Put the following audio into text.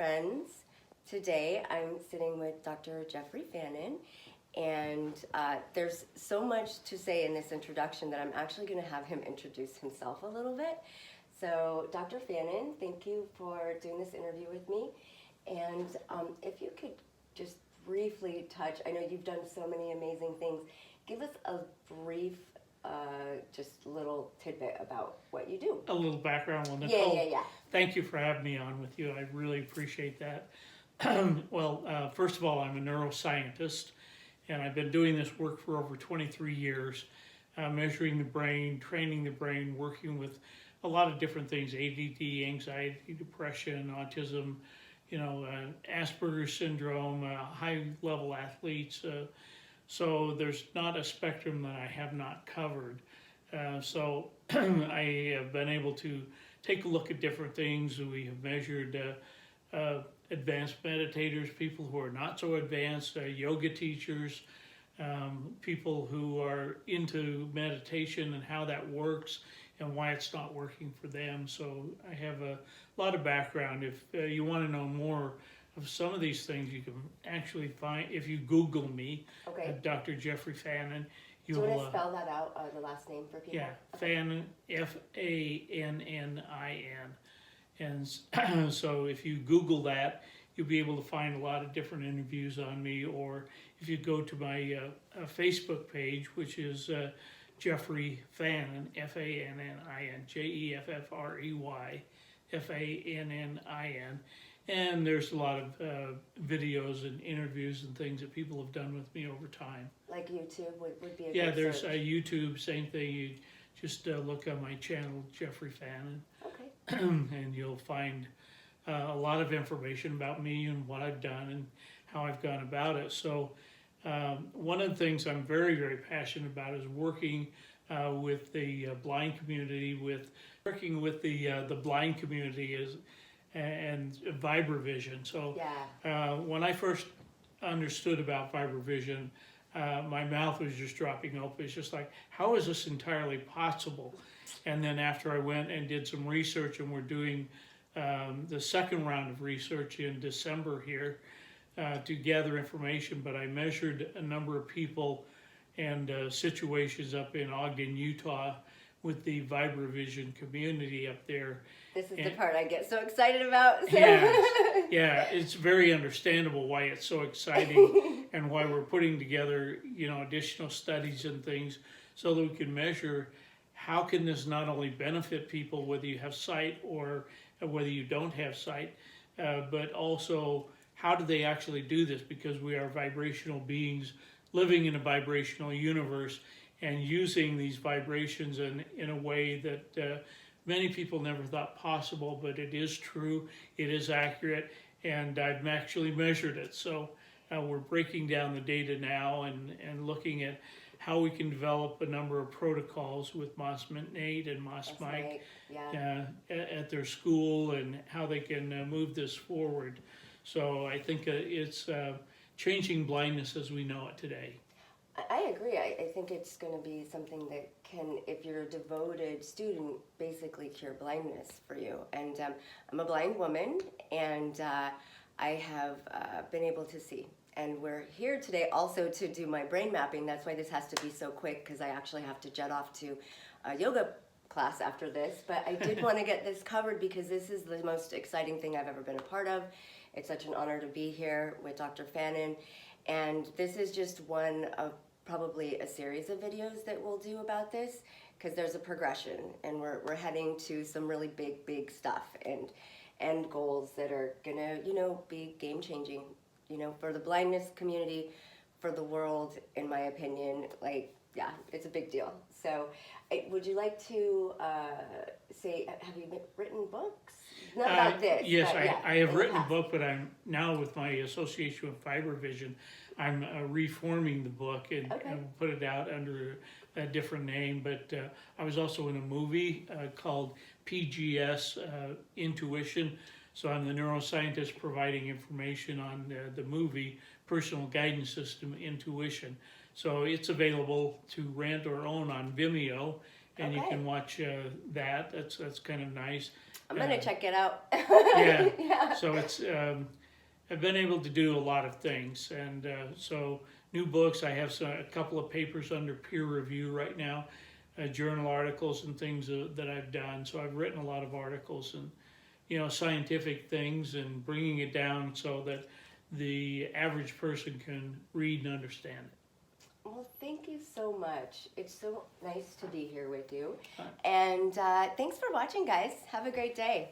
friends. Today I'm sitting with Dr. Jeffrey Fannin, and there's so much to say in this introduction that I'm actually going to have him introduce himself a little bit. So, Dr. Fannin, thank you for doing this interview with me. And if you could just briefly touch, I know you've done so many amazing things, give us a brief just little tidbit about what you do. A little background on Nicole. Yeah. Thank you for having me on with you. I really appreciate that. First of all, I'm a neuroscientist, and I've been doing this work for over 23 years, measuring the brain, training the brain, working with a lot of different things: ADD, anxiety, depression, autism, Asperger's syndrome, high-level athletes. So there's not a spectrum that I have not covered. So I have been able to take a look at different things. We have measured advanced meditators, people who are not so advanced, yoga teachers, people who are into meditation and how that works and why it's not working for them. So I have a lot of background. If you want to know more of some of these things, you can actually find, if you Google me, Dr. Jeffrey Fannin. Do you want to spell that out, the last name for people? Yeah, Fannin, F-A-N-N-I-N. And so if you Google that, you'll be able to find a lot of different interviews on me. Or if you go to my Facebook page, which is Jeffrey Fannin, F-A-N-N-I-N, Jeffrey, Fannin. And there's a lot of videos and interviews and things that people have done with me over time. Like YouTube would be a Yeah, good there's search. YouTube, same thing. You just look on my channel, Jeffrey Fannin, Okay. and you'll find a lot of information about me and what I've done and how I've gone about it. So one of the things I'm very, very passionate about is working with the blind community, working with the blind community and VibraVision. So when I first understood about VibraVision, my mouth was just dropping open. It's just like, how is this entirely possible? And then after I went and did some research, and we're doing the second round of research in December here to gather information, but I measured a number of people and situations up in Ogden, Utah, with the VibraVision community up there. This is the part I get so excited about. So. Yeah, it's very understandable why it's so exciting and why we're putting together, additional studies and things so that we can measure how can this not only benefit people, whether you have sight or whether you don't have sight, but also how do they actually do this, because we are vibrational beings living in a vibrational universe and using these vibrations in a way that many people never thought possible, but it is true, it is accurate, and I've actually measured it. So we're breaking down the data now and looking at how we can develop a number of protocols with Moss Nate and Moss Mike at their school, and how they can move this forward. So I think it's changing blindness as we know it today. I agree. I think it's going to be something that can, if you're a devoted student, basically cure blindness for you. And I'm a blind woman, and I have been able to see. And we're here today also to do my brain mapping. That's why this has to be so quick, because I actually have to jet off to a yoga class after this. But I did want to get this covered because this is the most exciting thing I've ever been a part of. It's such an honor to be here with Dr. Fannin. And this is just one of probably a series of videos that we'll do about this, because there's a progression, and we're heading to some really big stuff and goals that are gonna be game-changing, for the blindness community, for the world, in my opinion. It's a big deal. So would you like to say, have you written books? Not about this. Yes, I have written a book, but I'm now, with my association with VibraVision, I'm reforming the book and put it out under a different name. But I was also in a movie called PGS Intuition. So I'm the neuroscientist providing information on the movie Personal Guidance System Intuition. So it's available to rent or own on Vimeo, and you can watch that. That's kind of nice. I'm gonna check it out. So it's I've been able to do a lot of things, and so new books. I have a couple of papers under peer review right now, journal articles and things that I've done. So I've written a lot of articles and scientific things, and bringing it down so that the average person can read and understand it. Well, thank you so much. It's so nice to be here with you. And thanks for watching, guys. Have a great day.